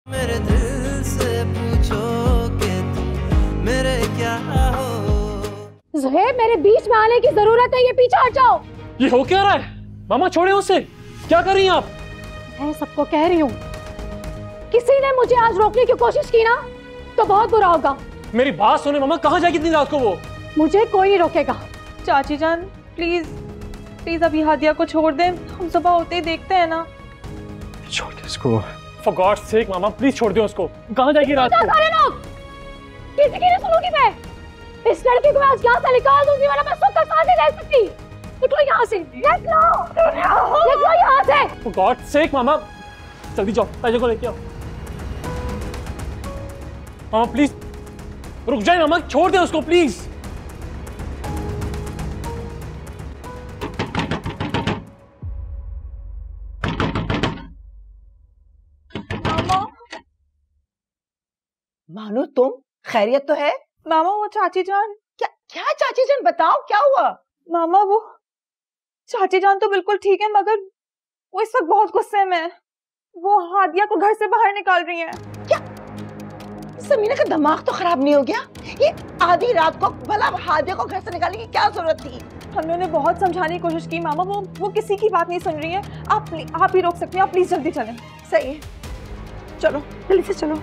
मेरे दिल से पूछो कि तुम मेरे क्या हो। ज़ुहैब, मेरे बीच में आने की जरूरत है, ये पीछे हट जाओ। ये हो क्या रहा है? मामा छोड़े उसे, क्या कर रही हैं आप? मैं सबको कह रही हूँ, किसी ने मुझे आज रोकने की कोशिश की ना तो बहुत बुरा होगा। मेरी बात सुने मामा, कहाँ जाएगी इतनी रात को वो? मुझे कोई नहीं रोकेगा। चाची जान प्लीज प्लीज अभी हादिया को छोड़ दें, हम सुबह होते ही देखते हैं ना। छोड़ दे इसको। For God's sake mama please छोड़ दो उसको। कहाँ जाएगी रात को? सारे लोग, किसी की नहीं सुनूंगी मैं। इस लड़की को आज यहाँ से निकाल दूंगी, वरना मैं सुख का साथ नहीं रह सकती। निकलो यहाँ से, निकलो यहाँ से। For God's sake मामा, जल्दी जाओ, ताजे को लेके आओ। मामा प्लीज रुक जाए मामा, छोड़ दे उसको प्लीज। मानो तुम खैरियत तो है? मामा वो चाची जान। क्या क्या चाची जान, बताओ क्या हुआ? मामा वो चाची जान तो बिल्कुल ठीक है, मगर वो इस वक्त बहुत गुस्से में है। वो हादिया को घर से बाहर निकाल रही है। क्या समीना का दिमाग तो खराब नहीं हो गया? ये आधी रात को भला हादिया को घर से निकालने की क्या जरूरत थी? हमने उन्हें बहुत समझाने की कोशिश की मामा, वो किसी की बात नहीं सुन रही है। आप ही रोक सकती हैं, आप प्लीज जल्दी चलें। सही है, चलो जल्दी से चलो।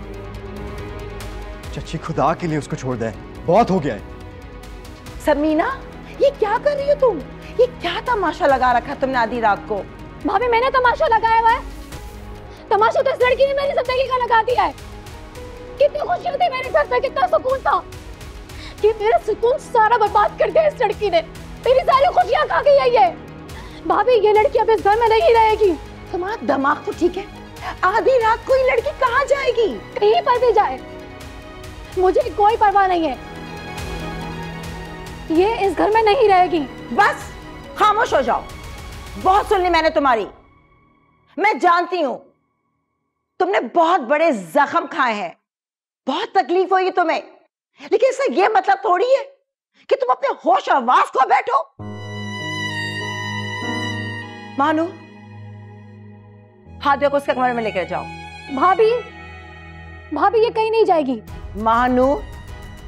चाची खुदा के लिए उसको छोड़ दे, बहुत हो गया है। समीना ये क्या कर रही हो तुम? ये क्या तमाशा लगा रखा तुमने आधी रात को? भाभी मैंने तमाशा लगाया हुआ है? तमाशा तो इस लड़की ने मेरी जिंदगी का लगा दिया है। कितनी खुशी थी मेरे घर पे, कितना सुकून था, कि मेरा सुकून सारा बर्बाद कर दिया इस लड़की ने। मेरी सारी खुशियां खा गई है ये। भाभी ये लड़की अब इस घर में नहीं रहेगी। तुम्हारा दिमाग तो ठीक है, आधी रात को ये लड़की कहाँ जाएगी? कहीं पर भी जाए, मुझे कोई परवाह नहीं है, ये इस घर में नहीं रहेगी। बस खामोश हो जाओ, बहुत सुन ली मैंने तुम्हारी। मैं जानती हूं तुमने बहुत बड़े जख्म खाए हैं, बहुत तकलीफ हुई तुम्हें, लेकिन इसका यह मतलब थोड़ी है कि तुम अपने होश आवाज को बैठो। मानो हादिया को उसके कमरे में लेकर जाओ। भाभी भाभी ये कहीं नहीं जाएगी। मानो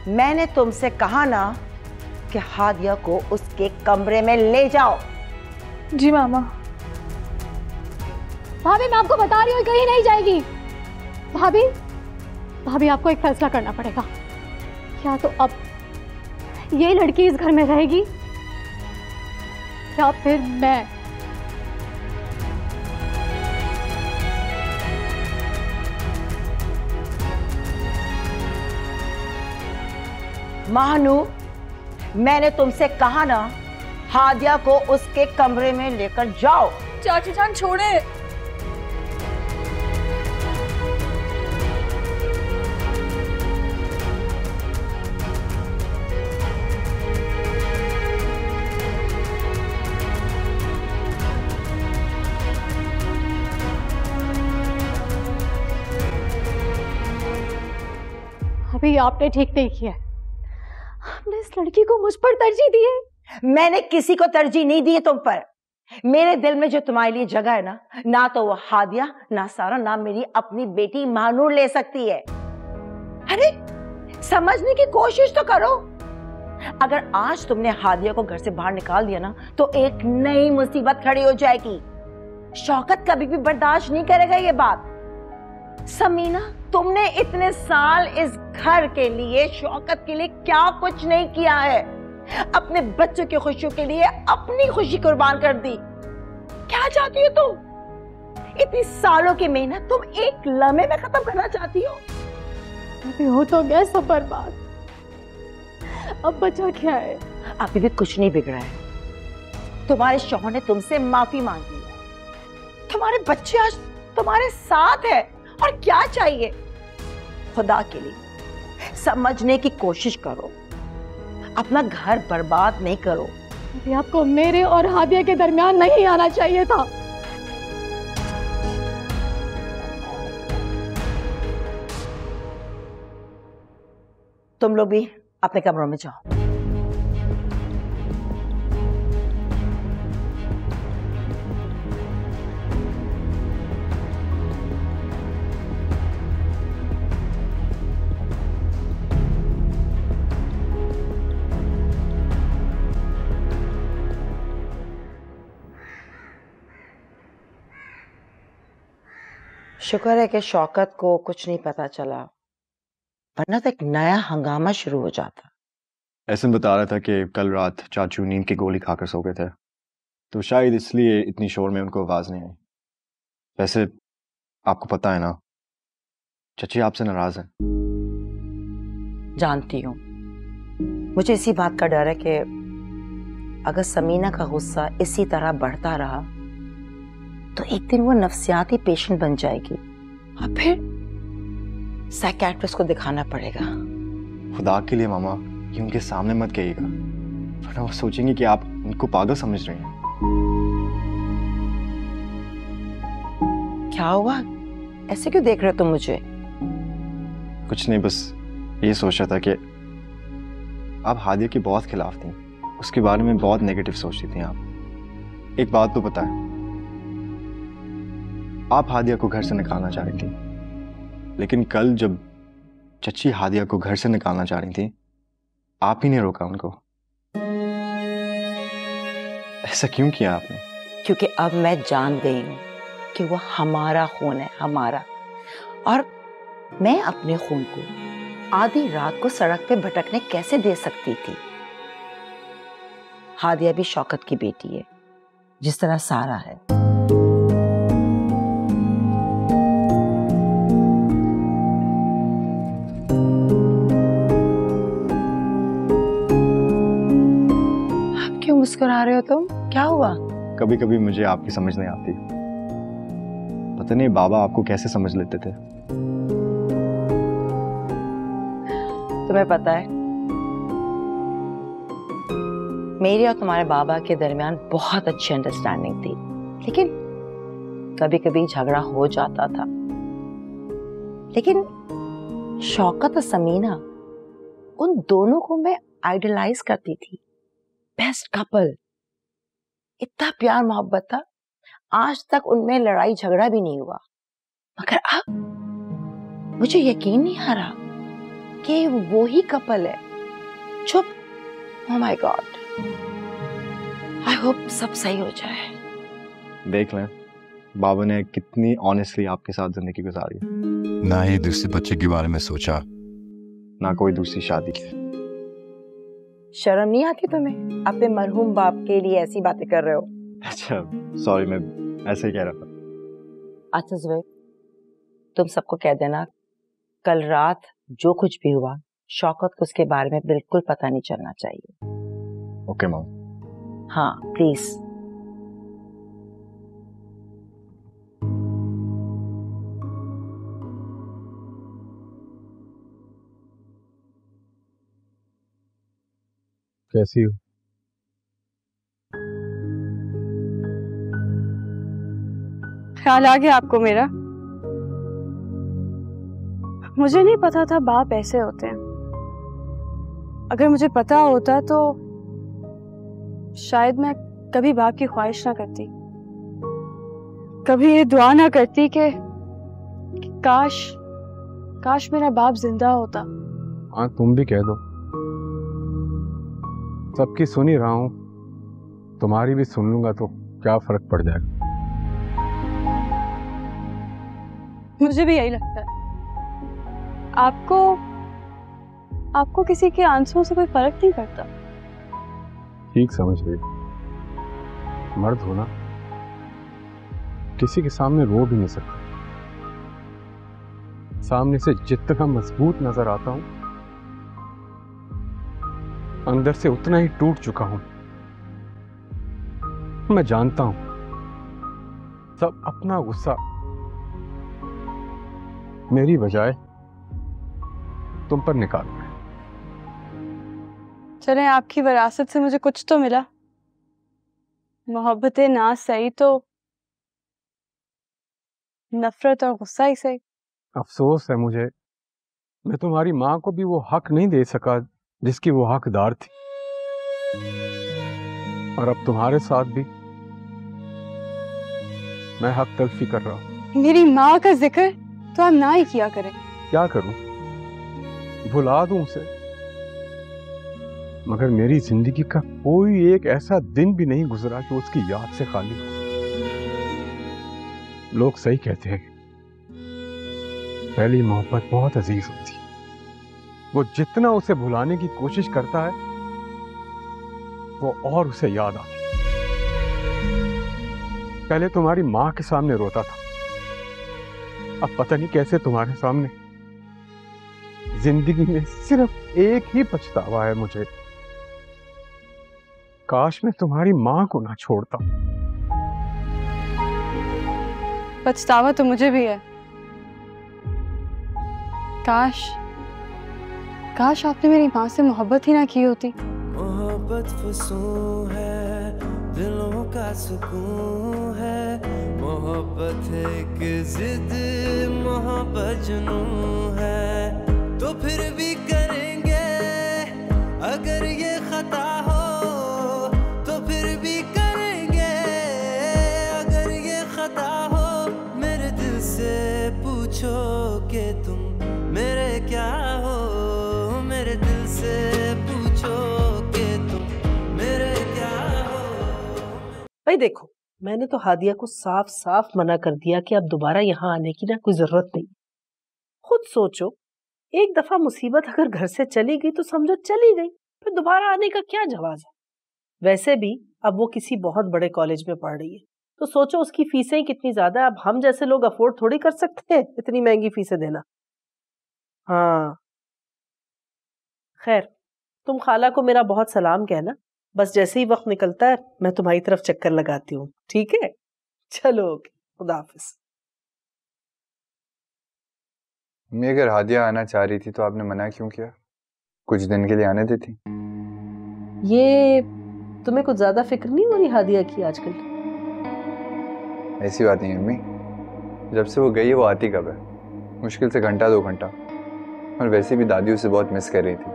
मैंने तुमसे कहा ना कि हादिया को उसके कमरे में ले जाओ। जी मामा। भाभी मैं आपको बता रही हूँ कहीं नहीं जाएगी। भाभी भाभी आपको एक फैसला करना पड़ेगा, या तो अब ये लड़की इस घर में रहेगी या फिर मैं। मानू मैंने तुमसे कहा ना, हादिया को उसके कमरे में लेकर जाओ। चाची जान छोड़े। अभी आपने ठीक नहीं किया, आपने इस लड़की को मुझ पर तरजीह दी है। मैंने किसी को तरजीह नहीं दी है तुम पर। मेरे दिल में जो तुम्हारे लिए जगह है ना, ना तो वो हादिया, ना सारा, ना मेरी अपनी बेटी मानूर ले सकती है। अरे समझने की कोशिश तो करो। अगर आज तुमने हादिया को घर से बाहर निकाल दिया ना, तो एक नई मुसीबत खड़ी हो जाएगी। शौकत कभी भी बर्दाश्त नहीं करेगा ये बात। समीना तुमने इतने साल इस घर के लिए, शौकत के लिए क्या कुछ नहीं किया है। अपने बच्चों की खुशियों के लिए अपनी खुशी कुर्बान कर दी। क्या चाहती हो तुम? इतनी सालों की मेहनत तुम एक लम्हे में खत्म करना चाहती हो? अभी हो तो गया सब बर्बाद, अब बचा क्या है? अभी भी कुछ नहीं बिगड़ा है। तुम्हारे शौहर ने तुमसे माफी मांगी है, तुम्हारे बच्चे आज तुम्हारे साथ है, और क्या चाहिए? खुदा के लिए समझने की कोशिश करो, अपना घर बर्बाद नहीं करो। अभी आपको मेरे और हादिया के दरमियान नहीं आना चाहिए था। तुम लोग भी अपने कमरों में जाओ। शुक्र है कि शौकत को कुछ नहीं पता चला, वरना तो एक नया हंगामा शुरू हो जाता। एहसन बता रहा था कि कल रात चाचू नींद की गोली खाकर सो गए थे, तो शायद इसलिए इतनी शोर में उनको आवाज नहीं आई। वैसे आपको पता है ना, चाची आपसे नाराज है। जानती हूँ, मुझे इसी बात का डर है कि अगर समीना का गुस्सा इसी तरह बढ़ता रहा तो एक दिन वो नफ्सियाती पेशेंट बन जाएगी और फिर साइकियाट्रिस्ट को दिखाना पड़ेगा। खुदा के लिए मामा, ये उनके सामने मत कहिएगा, वरना वो सोचेंगे कि आप उनको पागल समझ रहे हैं। क्या हुआ, ऐसे क्यों देख रहे हो तुम मुझे? कुछ नहीं, बस ये सोच रहा था कि आप हादिया के बहुत खिलाफ थी, उसके बारे में बहुत नेगेटिव सोचती थी आप। एक बात तो पता है, आप हादिया को घर से निकालना चाह रही थी, लेकिन कल जब चच्ची हादिया को घर से निकालना चाह रही थी, आप ही ने रोका उनको। ऐसा क्यों किया आपने? क्योंकि अब मैं जान गई हूं कि वो हमारा खून है, हमारा। और मैं अपने खून को आधी रात को सड़क पे भटकने कैसे दे सकती थी? हादिया भी शौकत की बेटी है, जिस तरह सारा है। आप क्यों मुस्कुरा रहे हो तुम? क्या हुआ? कभी कभी मुझे आपकी समझ नहीं आती। पता नहीं बाबा आपको कैसे समझ लेते थे। तुम्हें पता है, मेरे और तुम्हारे बाबा के दरमियान बहुत अच्छी अंडरस्टैंडिंग थी, लेकिन कभी कभी झगड़ा हो जाता था। लेकिन शौकत और समीना, उन दोनों को मैं आइडलाइज करती थी। बेस्ट कपल, इतना प्यार मोहब्बत था, आज तक उनमें लड़ाई झगड़ा भी नहीं हुआ। मगर अब मुझे यकीन नहीं आ रहा कि वो ही कपल है। चुप, oh my God, I hope सब सही हो जाए। देख लें बाबा ने कितनी ऑनेस्टली आपके साथ जिंदगी गुजारी, ना ही दूसरे बच्चे के बारे में सोचा, ना कोई दूसरी शादी की। शर्म नहीं आती तुम्हें? अपने मरहूम बाप के लिए ऐसी बातें कर रहे हो। अच्छा सॉरी, मैं ऐसे ही कह रहा था। अच्छा जुबैर, तुम सबको कह देना कल रात जो कुछ भी हुआ, शौकत को उसके बारे में बिल्कुल पता नहीं चलना चाहिए। Okay mom. हाँ प्लीज। कैसी हो? ख्याल आ गया आपको मेरा? मुझे नहीं पता था बाप ऐसे होते हैं। अगर मुझे पता होता तो शायद मैं कभी बाप की ख्वाहिश ना करती, कभी ये दुआ ना करती कि काश मेरा बाप जिंदा होता। हाँ तुम भी कह दो, सबकी सुन ही रहा हूं, तुम्हारी भी सुन लूंगा तो क्या फर्क पड़ जाएगा। मुझे भी यही लगता है। आपको किसी के आंसुओं से कोई फर्क नहीं पड़ता। ठीक समझ गई, मर्द होना किसी के सामने रो भी नहीं सकता। सामने से जितना मजबूत नजर आता हूं, अंदर से उतना ही टूट चुका हूं। मैं जानता हूं सब अपना गुस्सा मेरी बजाय तुम पर निकाल रहे हैं। चले, आपकी विरासत से मुझे कुछ तो मिला। मोहब्बतें ना सही तो नफरत और गुस्सा ही सही। अफसोस है मुझे, मैं तुम्हारी मां को भी वो हक नहीं दे सका जिसकी वो हकदार थी, और अब तुम्हारे साथ भी मैं हक तलफी कर रहा हूं। मेरी माँ का जिक्र तो आप ना ही किया करें। क्या करूं, भुला दूं उसे, मगर मेरी जिंदगी का कोई एक ऐसा दिन भी नहीं गुजरा कि उसकी याद से खाली हो। लोग सही कहते हैं पहली मोहब्बत बहुत अजीज होती है। वो जितना उसे भुलाने की कोशिश करता है वो और उसे याद आती है। पहले तुम्हारी माँ के सामने रोता था, अब पता नहीं कैसे तुम्हारे सामने। जिंदगी में सिर्फ एक ही पछतावा है मुझे, काश मैं तुम्हारी माँ को ना छोड़ता। पछतावा तो मुझे भी है। काश आपने मेरी माँ से मोहब्बत ही ना की होती। मोहब्बत फसूं है, दिलों का सुकून है। मोहब्बत एक जिद, मोहब्बत जुनून है। तो फिर भी करेंगे अगर ये खता हो, तो फिर भी करेंगे अगर ये खता हो। मेरे दिल से पूछो कि तुम मेरे क्या हो, मेरे दिल से पूछो कि तुम मेरे क्या हो। भाई देखो, मैंने तो हादिया को साफ साफ मना कर दिया कि अब दोबारा यहाँ आने की ना कोई जरूरत नहीं। खुद सोचो, एक दफा मुसीबत अगर घर से चली गई तो समझो चली गई, फिर दोबारा आने का क्या जवाब है। वैसे भी अब वो किसी बहुत बड़े कॉलेज में पढ़ रही है, तो सोचो उसकी फीसें कितनी ज्यादा है। अब हम जैसे लोग अफोर्ड थोड़ी कर सकते हैं इतनी महंगी फीसें देना। हाँ खैर, तुम खाला को मेरा बहुत सलाम कहना। बस जैसे ही वक्त निकलता है मैं तुम्हारी तरफ चक्कर लगाती हूँ, ठीक है? चलो खुदा हाफिज। मैं अगर हादिया आना चाह रही थी तो आपने मना क्यों किया? कुछ दिन के लिए आने देती। ये तुम्हें कुछ ज्यादा फिक्र नहीं हो रही हादिया की आजकल? ऐसी बात नहीं अम्मी, जब से वो गई है वो आती कब है? मुश्किल से घंटा 2 घंटा, और वैसे भी दादी उसे बहुत मिस कर रही थी।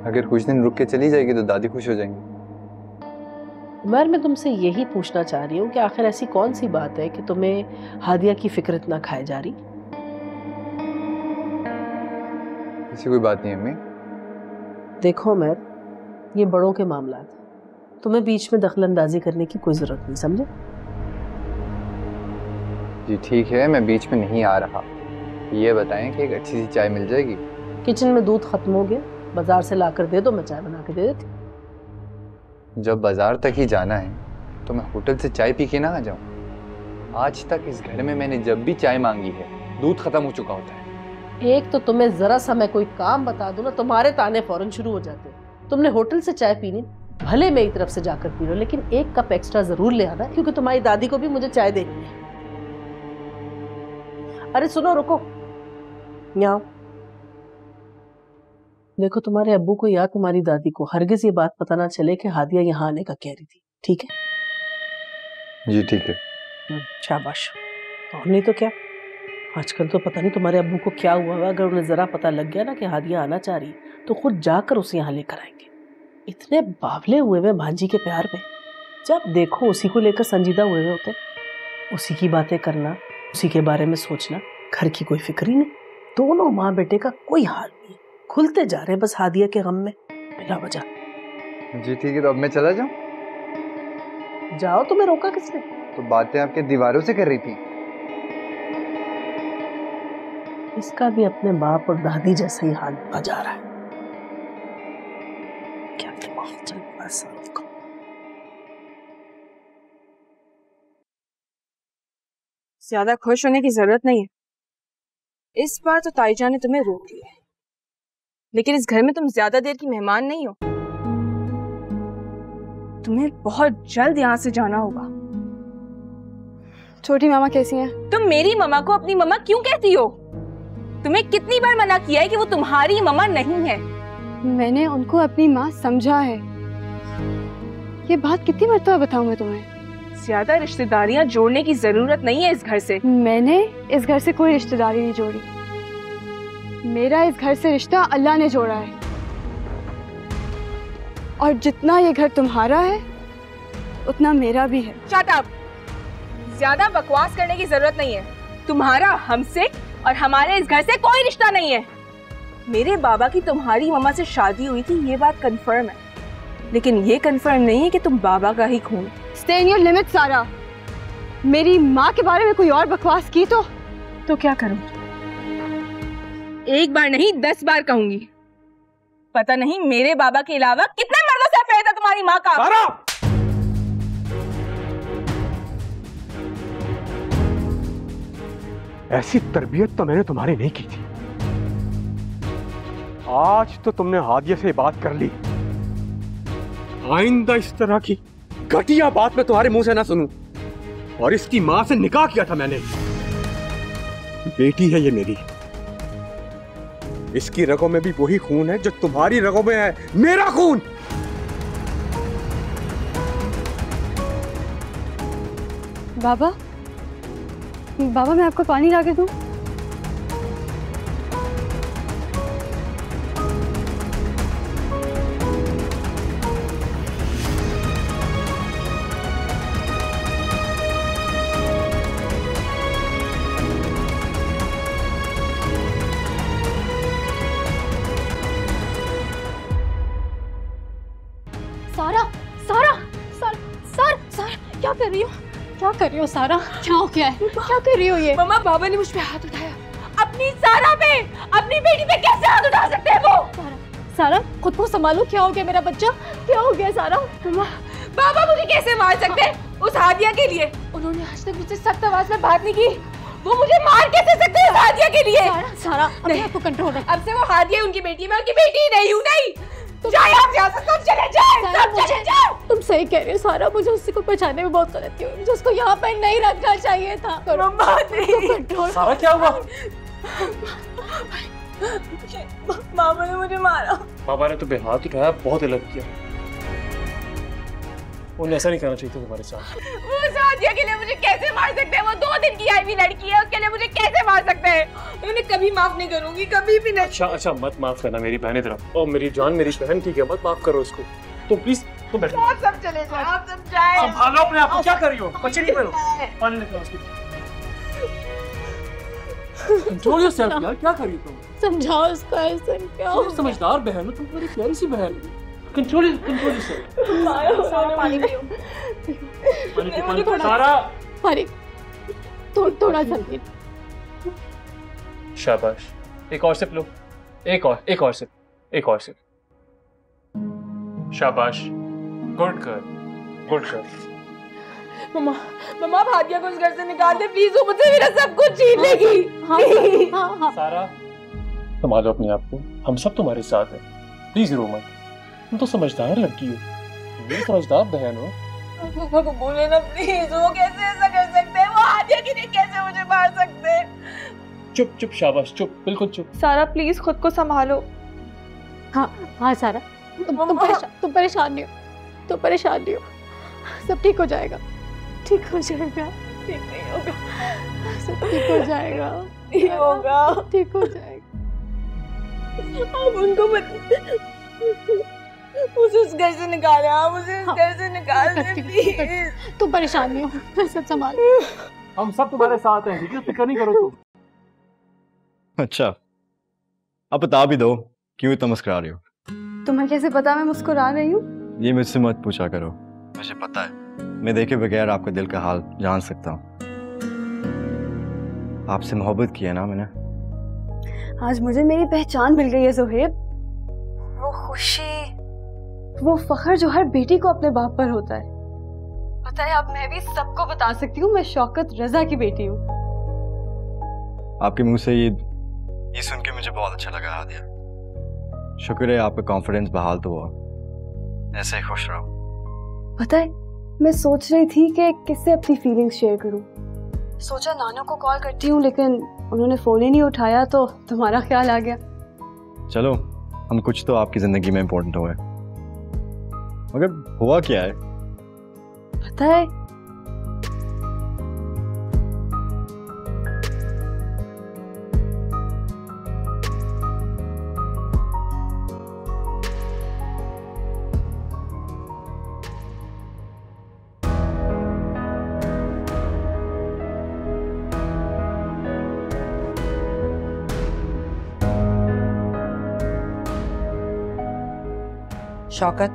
अगर कुछ दिन रुक के चली जाएगी तो दादी खुश हो जाएंगी। उमर, मैं तुमसे यही पूछना चाह रही हूँ कि आखिर ऐसी कौन सी बात है कि तुम्हें हादिया की फिक्र इतना खाए जा रही? ऐसी कोई बात नहीं अम्मी। देखो उमर, ये बड़ों के मामला है, तुम्हें बीच में दखल अंदाजी करने की कोई जरूरत नहीं, समझे? जी ठीक है, मैं बीच में नहीं आ रहा। ये बताएं कि एक अच्छी सी चाय मिल जाएगी? किचन में दूध खत्म हो गया, बाजार से लाकर दे दो, मैं चाय बना के दे देती। जब बाजार तक ही जाना है तो मैं होटल से चाय पी के ना आ जाऊं? आज तक इस घर में मैंने जब भी चाय मांगी है दूध खत्म हो चुका होता है। एक तो तुम्हें जरा सा मैं कोई काम बता दूं ना, तुम्हारे ताने फौरन शुरू हो जाते हैं। तुमने होटल से चाय पीनी, भले मेरी तरफ से जाकर पी लो, लेकिन 1 कप एक्स्ट्रा जरूर ले आना, क्योंकि तुम्हारी दादी को भी मुझे चाय देनी है। अरे सुनो, रुको, यहाँ देखो, तुम्हारे अब्बू को या तुम्हारी दादी को हरगिज ये बात पता ना चले कि हादिया यहाँ आने का कह रही थी, ठीक है? जी ठीक है। शाबाश। और नहीं तो क्या, आजकल तो पता नहीं तुम्हारे अब्बू को क्या हुआ है। अगर उन्हें जरा पता लग गया ना कि हादिया आना चाह रही तो खुद जाकर उसे यहाँ लेकर आएंगे। इतने बावले हुए हुए भांजी के प्यार में, जब देखो उसी को लेकर संजीदा हुए हुए होते, उसी की बातें करना, उसी के बारे में सोचना, घर की कोई फिक्र ही नहीं। दोनों माँ बेटे का कोई हाल नहीं, खुलते जा रहे बस हादिया के गम में बिना वजह। जी ठीक है, तो अब मैं चला जाऊं? जाओ, तुम्हें रोका किसने? तो बातें आपके दीवारों से कर रही थी। इसका भी अपने बाप और दादी जैसा ही हाल हुआ जा रहा है। क्या दिमाग चल रहा है सबका। ज्यादा खुश होने की जरूरत नहीं है। इस बार तो ताईजान ने तुम्हें रोक लिया है, लेकिन इस घर में तुम ज्यादा देर की मेहमान नहीं हो। तुम्हें बहुत जल्द यहाँ से जाना होगा। छोटी मामा कैसी हैं? तुम मेरी मम्मा को अपनी मम्मा क्यों कहती हो? तुम्हें कितनी बार मना किया है कि वो तुम्हारी मम्मा नहीं है। मैंने उनको अपनी माँ समझा है। ये बात कितनी मरतबा बताऊं मैं तुम्हें? ज्यादा रिश्तेदारियां जोड़ने की जरूरत नहीं है इस घर से। मैंने इस घर से कोई रिश्तेदारी नहीं जोड़ी। मेरा इस घर से रिश्ता अल्लाह ने जोड़ा है, और जितना ये घर तुम्हारा है उतना मेरा भी है। Shut up! ज्यादा बकवास करने की जरूरत नहीं है। तुम्हारा हमसे और हमारे इस घर से कोई रिश्ता नहीं है। मेरे बाबा की तुम्हारी मम्मा से शादी हुई थी, ये बात कंफर्म है, लेकिन ये कंफर्म नहीं है कि तुम बाबा का ही खून। स्टे इन योर लिमिट सारा। मेरी माँ के बारे में कोई और बकवास की तो क्या करूं? एक बार नहीं 10 बार कहूंगी। पता नहीं मेरे बाबा के अलावा कितने मर्दों से अफेयर था तुम्हारी माँ का। सारा! ऐसी तरबियत तो मैंने तुम्हारी नहीं की थी। आज तो तुमने हादिया से बात कर ली, आइंदा इस तरह की घटिया बात मैं तुम्हारे मुंह से ना सुनूं। और इसकी मां से निकाह किया था मैंने, बेटी है ये मेरी। इसकी रगों में भी वही खून है जो तुम्हारी रगों में है, मेरा खून। बाबा, बाबा मैं आपको पानी ला के दूं? सारा, सारा, सारा, सारा, सारा, क्या कर रही हो? क्या कर रही हो सारा? क्या हो गया है? क्या कर रही हो ये? मम्मा, बाबा ने मुझ पे हाथ उठाया। अपनी सारा पे, अपनी बेटी पे कैसे हाथ उठा सकते हैं वो? सारा, सारा खुद को संभालो। क्या हो गया मेरा बच्चा? क्या हो गया सारा? मम्मा, बाबा मुझे कैसे मार सकते हैं उस हादिया के लिए? उन्होंने आज तक मुझसे सख्त आवाज में बात नहीं की, वो मुझे मार कैसे सकते हैं उस हादिया के लिए? सारा, सारा अपने आप को कंट्रोल रख। अब से वो हादिया उनकी बेटी, मैं उनकी बेटी नहीं हूँ। नहीं जाए आप यहाँ से, सब चले जाए, सब चले जाओ। तुम सही कह रही हो सारा, मुझे उससे को पहचानने में बहुत गलती हुई। मुझे उसको यहाँ पर नहीं रखना चाहिए था। कंट्रोल। सारा क्या हुआ? बाबा ने मुझे मारा। बाबा ने तो बेहाथ उठाया, बहुत अलग किया। उन्हें ऐसा नहीं करना चाहिए था तुम्हारे साथ। वो सादिया के लिए मुझे कैसे मार सकते हैं? वो 2 दिन की आई हुई लड़की है, उसके लिए मुझे कैसे मार सकते हैं? मैं उन्हें कभी माफ नहीं करूंगी, कभी भी नहीं। अच्छा अच्छा, मत माफ करना मेरी बहन तरफ। और मेरी जान, मेरी बहन, ठीक है, मत माफ करो इसको। तुम प्लीज तुम बैठो। आप सब चले जाओ, आप सब जाए। संभालो अपने आप को। क्या कर रही हो? बच्चे नहीं करो, पानी निकालो उसको। कंट्रोल योरसेल्फ यार, क्या कर रही हो तुम? समझाओ उसको ऐसे। क्या हो? समझदार बहन हो तुम, तुम्हारी प्यारी सी बहन। Control yourself. पानी पियो। पानी सारा। पानी थोड़ा सा। शाबाश, एक और सिप लो। एक और सिप, एक और सिप। शाबाश, गुड गर्ल, गुड गर्ल। मम्मा, मम्मा आप हादिया को इस घर से निकाल दे प्लीज, वो मुझसे मेरा सब कुछ छीन लेगी। हाँ। सारा, संभालो अपने आप को, हम सब तुम्हारे साथ हैं। प्लीज रो मत, तुम तो समझदार लड़की हो, मेरी समझदार बहन हो। पापा को बोले ना प्लीज, वो कैसे ऐसा कर सकते हैं? वो हादिया के लिए कैसे मुझे मार सकते हैं? चुप चुप, शाबाश, चुप, बिल्कुल चुप। सारा प्लीज खुद को संभालो। हाँ सारा, तुम परेशान नहीं हो, तुम परेशान नहीं हो, सब ठीक हो जाएगा, ठीक हो जाएगा। ठीक नहीं होगा, सब ठीक हो जाएगा, नहीं होगा, ठीक हो जाएगा। आप उनको मुझे उस घर से निकाले, आप मुझे उस घर से निकाल दे प्लीज। तुम परेशान नहीं हो, मैं सब संभाल। हम सब तुम्हारे साथ हैं, ठीक है? फिक्र नहीं करो तुम। अच्छा, अब बता भी दो क्यों इतना मुस्कुरा रही हो? तुम्हें कैसे पता मैं मुस्कुरा रही हूँ? ये मुझसे मत पूछा करो, मुझे पता है। मैं देखे बगैर आपका दिल का हाल जान सकता हूँ। आपसे मोहब्बत की है ना मैंने। आज मुझे मेरी पहचान मिल गई है ज़ोहेब। वो खुशी, वो फख्र जो हर बेटी को अपने बाप पर होता है। पता है, अब मैं भी सबको बता सकती हूँ मैं शौकत रजा की बेटी हूँ। आपके मुंह से ये सुन के मुझे बहुत अच्छा लगा हादिया। शुक्र है आपका कॉन्फिडेंस बहाल तो हुआ। ऐसे ही खुश रहो। पता है, मैं सोच रही थी कि किससे अपनी फीलिंग्स शेयर करूं। सोचा नाना को कॉल करती हूँ, लेकिन उन्होंने फोन ही नहीं उठाया, तो तुम्हारा ख्याल आ गया। चलो, हम कुछ तो आपकी जिंदगी में इम्पोर्टेंट हुए। मगर हुआ क्या है? पता है, शौकत,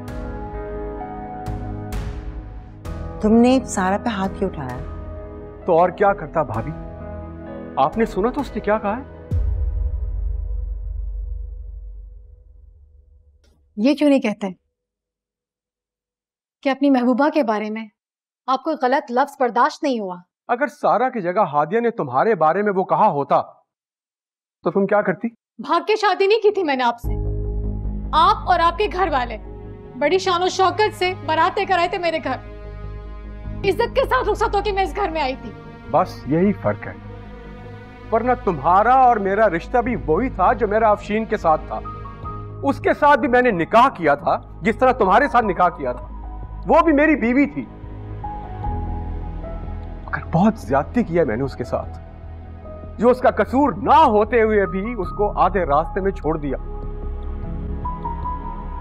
तुमने सारा पे हाथ क्यों उठाया? तो और क्या करता भाभी? आपने सुना तो उसने क्या कहा है? ये क्यों नहीं कहते कि अपनी महबूबा के बारे में आपको गलत लफ्ज बर्दाश्त नहीं हुआ? अगर सारा की जगह हादिया ने तुम्हारे बारे में वो कहा होता तो तुम क्या करती? भाग के शादी नहीं की थी मैंने आपसे। आप और आपके घर वाले बड़ी शान और शौकत से बारात लेकर आए थे मेरे घर। इज्जत के साथ रुखसत होकर मैं इस घर में आई थी। बस यही फर्क है, वरना तुम्हारा और मेरा रिश्ता भी वही था जो मेरा अफशीन के साथ था। उसके साथ भी मैंने निकाह किया था जिस तरह तुम्हारे साथ निकाह किया था। वो भी मेरी बीवी थी, मगर बहुत ज्यादती किया मैंने उसके साथ, जो उसका कसूर ना होते हुए भी उसको आधे रास्ते में छोड़ दिया।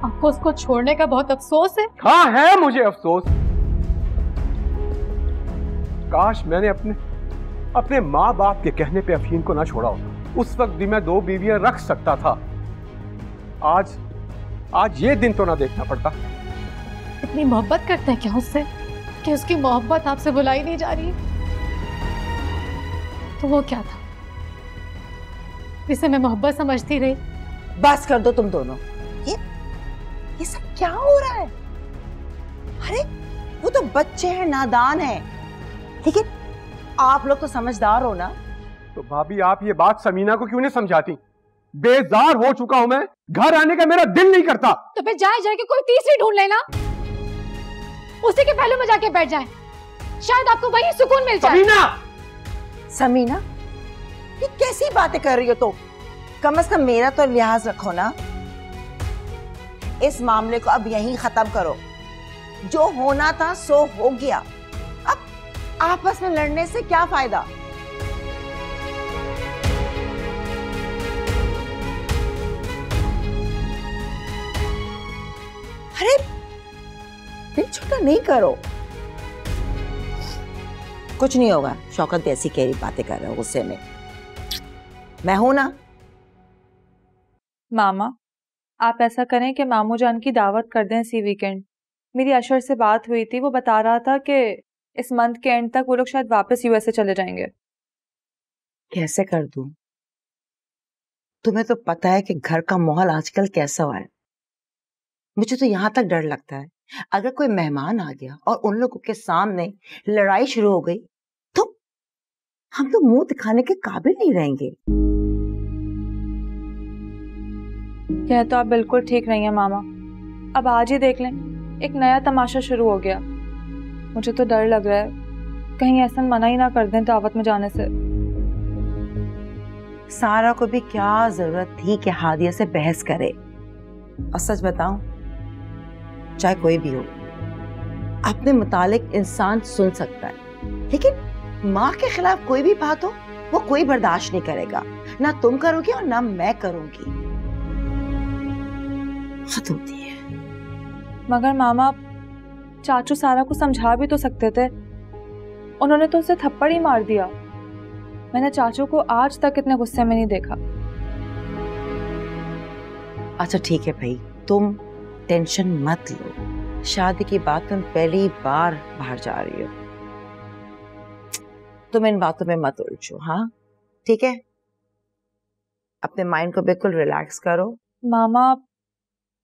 आपको उसको छोड़ने का बहुत अफसोस है? हाँ है मुझे अफसोस। काश मैंने अपने माँ बाप के कहने पे अफीन को ना छोड़ा होता। उस वक्त भी मैं 2 बीवियां रख सकता था। आज ये दिन तो ना देखना पड़ता। इतनी मोहब्बत करते हैं क्या उससे कि उसकी मोहब्बत आपसे बुलाई नहीं जा रही? तो वो क्या था जिसे मैं मोहब्बत समझती रही? बस कर दो तुम दोनों। ये सब क्या हो रहा है? अरे वो तो बच्चे हैं, नादान हैं, लेकिन आप लोग तो समझदार हो ना। तो भाभी आप ये बात समीना को क्यों नहीं समझाती? बेजार हो चुका हूं मैं, घर आने का मेरा दिल नहीं करता। तो फिर जाए के कोई तीसरी ढूंढ लेना, उसी के पहलू में जाके बैठ जाए, शायद आपको वही सुकून मिल जाए। समीना ये कैसी बातें कर रही हो? तो कम से कम मेरा तो लिहाज रखो ना। इस मामले को अब यहीं खत्म करो। जो होना था सो हो गया, अब आपस में लड़ने से क्या फायदा? अरे दिल छोटा नहीं करो। कुछ नहीं होगा, शौकत भी ऐसी कह बातें कर रहे हो गुस्से में। मैं हूं ना। मामा आप ऐसा करें कि मामू जान की दावत कर दें इसी वीकेंड। मेरी अशर से बात हुई थी, वो बता रहा था कि इस मंथ के एंड तक वो लोग शायद वापस यूएसए चले जाएंगे। कैसे कर दूं? तुम्हें तो पता है कि घर का माहौल आजकल कैसा हुआ है। मुझे तो यहां तक डर लगता है अगर कोई मेहमान आ गया और उन लोगों के सामने लड़ाई शुरू हो गई तो हम तो मुंह दिखाने के काबिल नहीं रहेंगे। यह तो आप बिल्कुल ठीक नहीं है मामा। अब आज ही देख लें, एक नया तमाशा शुरू हो गया। मुझे तो डर लग रहा है कहीं ऐसा मना ही ना कर दें दावत में जाने से। सारा को भी क्या जरूरत थी कि हादिया से बहस करे? और सच बताऊं, चाहे कोई भी हो, अपने मुतालिक इंसान सुन सकता है, लेकिन माँ के खिलाफ कोई भी बात हो वो कोई बर्दाश्त नहीं करेगा। ना तुम करोगी और ना मैं करूंगी। हद होती है। मगर मामा चाचू सारा को समझा भी तो सकते थे, उन्होंने तो उसे थप्पड़ ही मार दिया। मैंने चाचू को आज तक इतने गुस्से में नहीं देखा। अच्छा ठीक है भाई, तुम टेंशन मत लो। शादी की बात तुम पहली बार बाहर जा रही हो, तुम इन बातों में मत उलझो। हाँ ठीक है, अपने माइंड को बिल्कुल रिलैक्स करो। मामा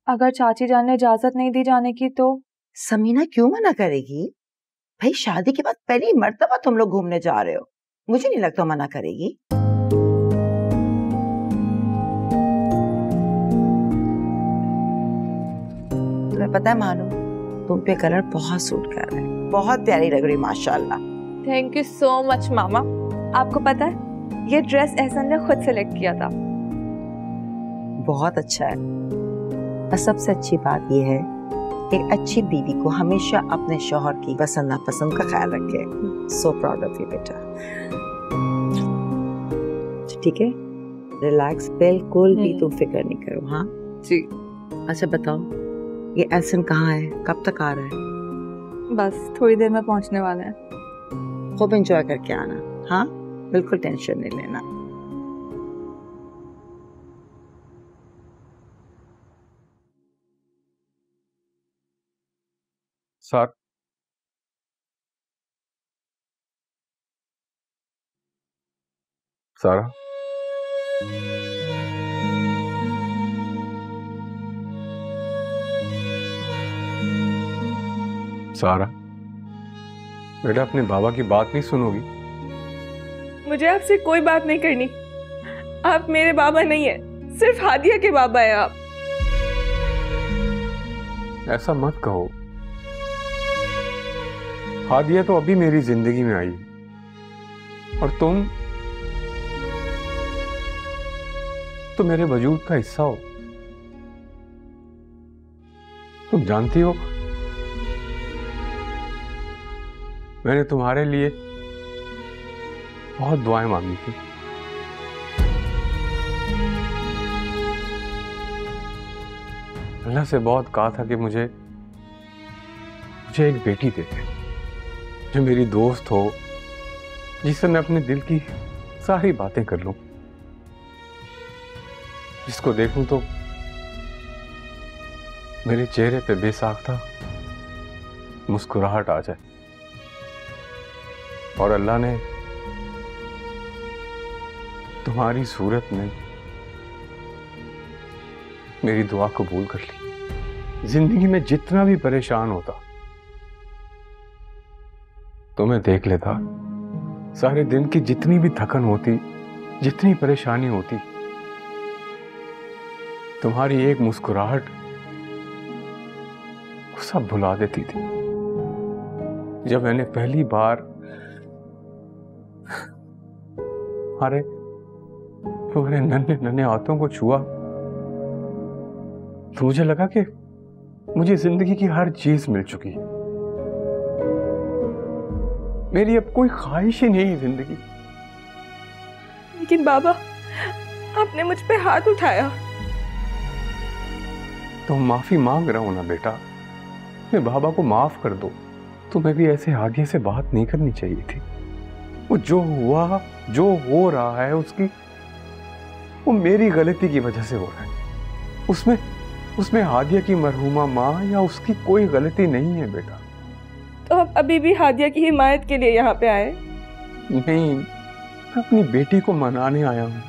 अगर चाची जान ने इजाजत नहीं दी जाने की तो? समीना क्यों मना करेगी भाई? शादी के बाद पहली मर्तबा तुम लोग घूमने जा रहे हो, मुझे नहीं लगता मना करेगी। तुम्हें पता है मानो, तुम पे कलर बहुत सूट कर रहा है, बहुत प्यारी लग रही माशाल्लाह। थैंक यू सो मच मामा। आपको पता है ये ड्रेस एहसन ने खुद सेलेक्ट किया था। बहुत अच्छा है। और सबसे अच्छी बात यह है एक अच्छी बीवी को हमेशा अपने शौहर की पसंद नापसंद का ख्याल रखे। सो प्राउड ऑफ यू बेटा। ठीक है, रिलैक्स, बिल्कुल भी तुम फिक्र नहीं करो। हाँ जी। अच्छा बताओ, ये एहसन कहाँ है, कब तक आ रहा है? बस थोड़ी देर में पहुंचने वाला है। खूब एंजॉय करके आना। हाँ बिल्कुल टेंशन नहीं लेना। सर सारा, सारा, बेटा अपने बाबा की बात नहीं सुनोगी? मुझे आपसे कोई बात नहीं करनी। आप मेरे बाबा नहीं है, सिर्फ हादिया के बाबा है आप। ऐसा मत कहो। हादिया तो अभी मेरी जिंदगी में आई और तुम तो मेरे वजूद का हिस्सा हो। तुम जानती हो मैंने तुम्हारे लिए बहुत दुआएं मांगी थी। अल्लाह से बहुत कहा था कि मुझे एक बेटी दे दे, जो मेरी दोस्त हो, जिससे मैं अपने दिल की सारी बातें कर लूं, जिसको देखूं तो मेरे चेहरे पे बेसाख्ता मुस्कुराहट आ जाए। और अल्लाह ने तुम्हारी सूरत में मेरी दुआ कबूल कर ली। जिंदगी में जितना भी परेशान होता तुम्हें देख लेता, सारे दिन की जितनी भी थकन होती, जितनी परेशानी होती, तुम्हारी एक मुस्कुराहट सब भुला देती थी। जब मैंने पहली बार तुम्हारे नन्हे नन्हे हाथों को छुआ तो मुझे लगा कि मुझे जिंदगी की हर चीज मिल चुकी है। मेरी अब कोई ख्वाहिश ही नहीं है जिंदगी। लेकिन बाबा, आपने मुझ पे हाथ उठाया। तो माफी मांग रहा हूं ना बेटा, अपने बाबा को माफ कर दो। तुम्हें भी ऐसे हादिया से बात नहीं करनी चाहिए थी। वो जो हुआ, जो हो रहा है, वो मेरी गलती की वजह से हो रहा है। उसमें हादिया की मरहूमा माँ या उसकी कोई गलती नहीं है बेटा। तो आप अभी भी हादिया की हिमायत के लिए यहाँ पे आए? नहीं, मैं अपनी बेटी को मनाने आया हूँ,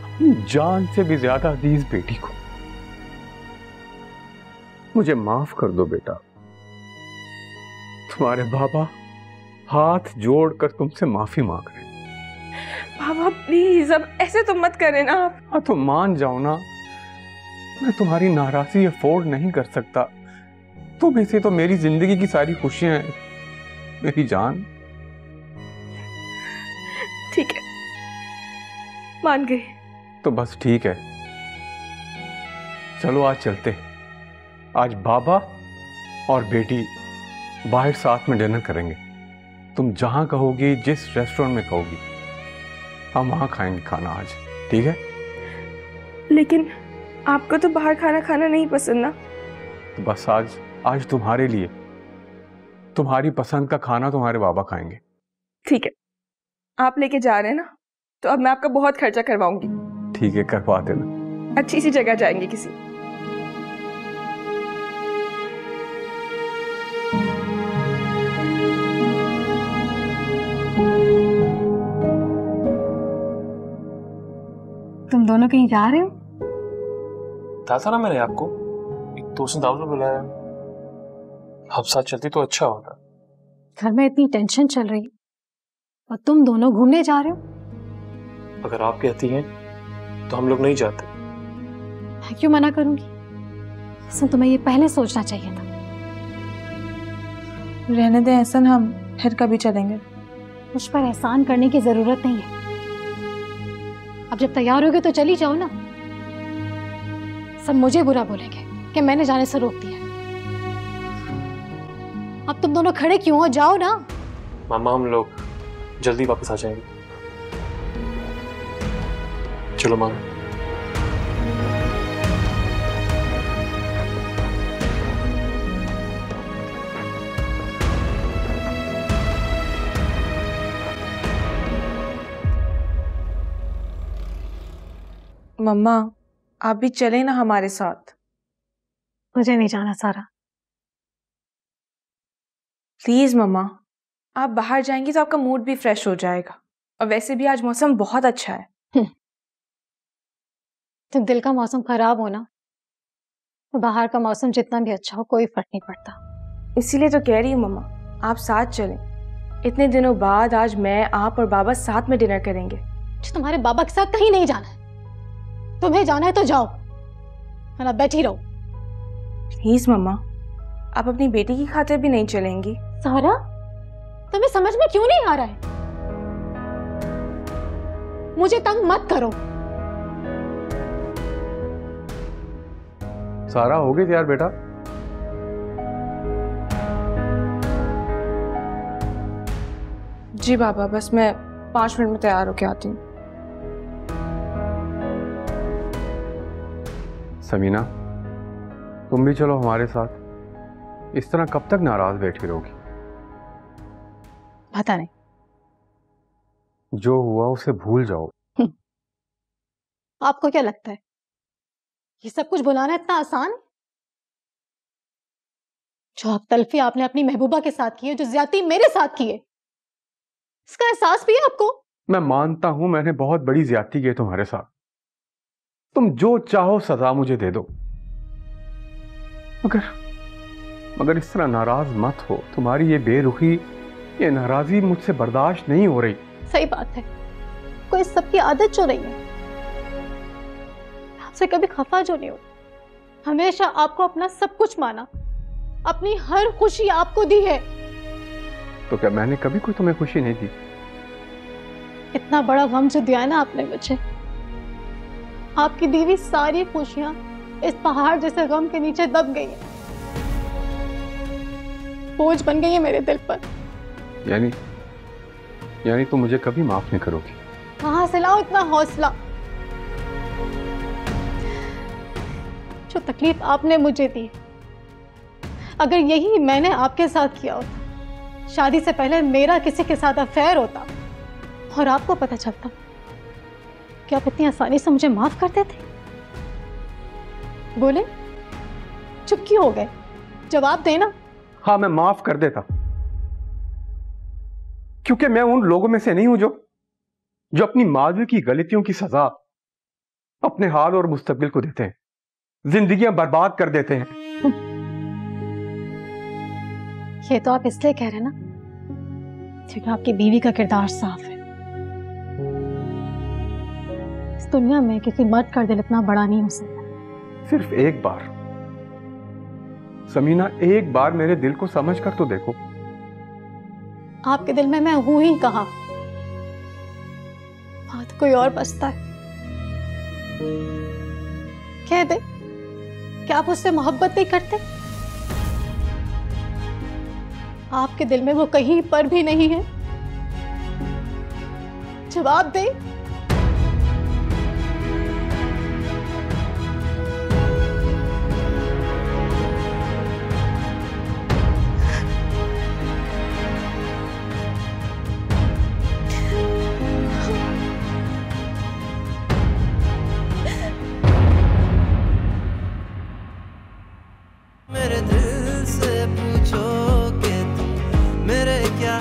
अपनी जान से भी ज्यादा अजीज बेटी को। मुझे माफ कर दो बेटा। तुम्हारे बाबा हाथ जोड़कर तुमसे माफी मांग रहे हैं। बाबा प्लीज, अब ऐसे तो मत करें ना आप। हाँ तो मान जाओ ना, मैं तुम्हारी नाराजगी अफोर्ड नहीं कर सकता। तुम ऐसे तो मेरी जिंदगी की सारी खुशियां हैं मेरी जान। ठीक है, मान गई। तो बस ठीक है, चलो आज चलते हैं। आज बाबा और बेटी बाहर साथ में डिनर करेंगे। तुम जहां कहोगी, जिस रेस्टोरेंट में कहोगी, हम वहां खाएंगे खाना आज, ठीक है? लेकिन आपको तो बाहर खाना खाना नहीं पसंद ना? तो बस आज तुम्हारे लिए तुम्हारी पसंद का खाना तुम्हारे बाबा खाएंगे। ठीक है, आप लेके जा रहे हैं ना, तो अब मैं आपका बहुत खर्चा करवाऊंगी। ठीक है, करवा देना। अच्छी सी जगह जाएंगे किसी। तुम दोनों कहीं जा रहे हो? कहा था ना मैंने आपको, एक दोस्त ने दावत में बुलाया। आप साथ चलती तो अच्छा होता। घर में इतनी टेंशन चल रही और तुम दोनों घूमने जा रहे हो? अगर आप कहती हैं तो हम लोग नहीं जाते। मैं क्यों मना करूंगी? हसन, तुम्हें ये पहले सोचना चाहिए था। रहने दें एहसन, हम फिर कभी चलेंगे। मुझ पर एहसान करने की जरूरत नहीं है। अब जब तैयार होगे तो चली जाओ ना। सब मुझे बुरा बोलेंगे कि मैंने जाने से रोक दिया। अब तुम दोनों खड़े क्यों हो? जाओ ना। मामा, हम लोग जल्दी वापस आ जाएंगे। चलो मामा। मम्मा, आप भी चले ना हमारे साथ। मुझे नहीं जाना सारा। प्लीज मम्मा, आप बाहर जाएंगी तो आपका मूड भी फ्रेश हो जाएगा। और वैसे भी आज मौसम बहुत अच्छा है। जब दिल का मौसम खराब हो ना, तो बाहर का मौसम जितना भी अच्छा हो कोई फर्क नहीं पड़ता। इसीलिए तो कह रही हूँ मम्मा, आप साथ चलें। इतने दिनों बाद आज मैं, आप और बाबा साथ में डिनर करेंगे। तुम्हारे बाबा के साथ कहीं नहीं जाना है। तुम्हें जाना है तो जाओ, वरना बैठी रहो। प्लीज मम्मा, आप अपनी बेटी की खातिर भी नहीं चलेंगी? सारा, तुम्हें समझ में क्यों नहीं आ रहा है? मुझे तंग मत करो। सारा हो गई तैयार बेटा? जी बाबा, बस मैं 5 मिनट में तैयार होके आती हूँ। समीना, तुम भी चलो हमारे साथ। इस तरह कब तक नाराज बैठी रहोगी? पता नहीं। जो हुआ उसे भूल जाओ। आपको क्या लगता है ये सब कुछ भुलाना इतना आसान? जो आप तलफी आपने अपनी महबूबा के साथ की है, जो ज्यादती मेरे साथ की है, इसका एहसास भी है आपको? मैं मानता हूं मैंने बहुत बड़ी ज्यादती की है तुम्हारे साथ। तुम जो चाहो सजा मुझे दे दो, मगर इस तरह नाराज मत हो। तुम्हारी ये बेरुखी, ये नाराजगी मुझसे बर्दाश्त नहीं हो रही। सही बात है, कोई इस सब की आदत जो नहीं है। आपसे कभी खफा जो नहीं हो, हमेशा आपको अपना सब कुछ माना, अपनी हर खुशी आपको दी है। तो क्या मैंने कभी कोई तुम्हें खुशी नहीं दी? इतना बड़ा गम जो दिया है ना आपने मुझे, आपकी दी हुई सारी खुशियां इस पहाड़ जैसे गम के नीचे दब गई हैं, बोझ बन गई है मेरे दिल पर। यानी तुम मुझे कभी माफ नहीं करोगी? कहां से लाओ इतना हौसला? जो तकलीफ आपने मुझे दी, अगर यही मैंने आपके साथ किया होता, शादी से पहले मेरा किसी के साथ अफेयर होता और आपको पता चलता, क्या आप इतनी आसानी से मुझे माफ कर देते? बोले, चुप क्यों हो गए? जवाब देना। हाँ, मैं माफ कर देता, क्योंकि मैं उन लोगों में से नहीं हूं जो अपनी माजी की गलतियों की सजा अपने हाल और मुस्तकबिल को देते हैं, जिंदगियां बर्बाद कर देते हैं। ये तो आप इसलिए कह रहे हैं ना क्योंकि आपकी बीवी का किरदार साफ है। इस दुनिया में किसी मर्द का दिल इतना बड़ा नहीं हो सकता। सिर्फ एक बार समीना, एक बार मेरे दिल को समझ कर तो देखो। आपके दिल में मैं हूं ही कहां? बात कोई और बसता है। कह दे, क्या आप उससे मोहब्बत नहीं करते? आपके दिल में वो कहीं पर भी नहीं है। जवाब दे। मेरे दिल से पूछो कि तुम मेरे क्या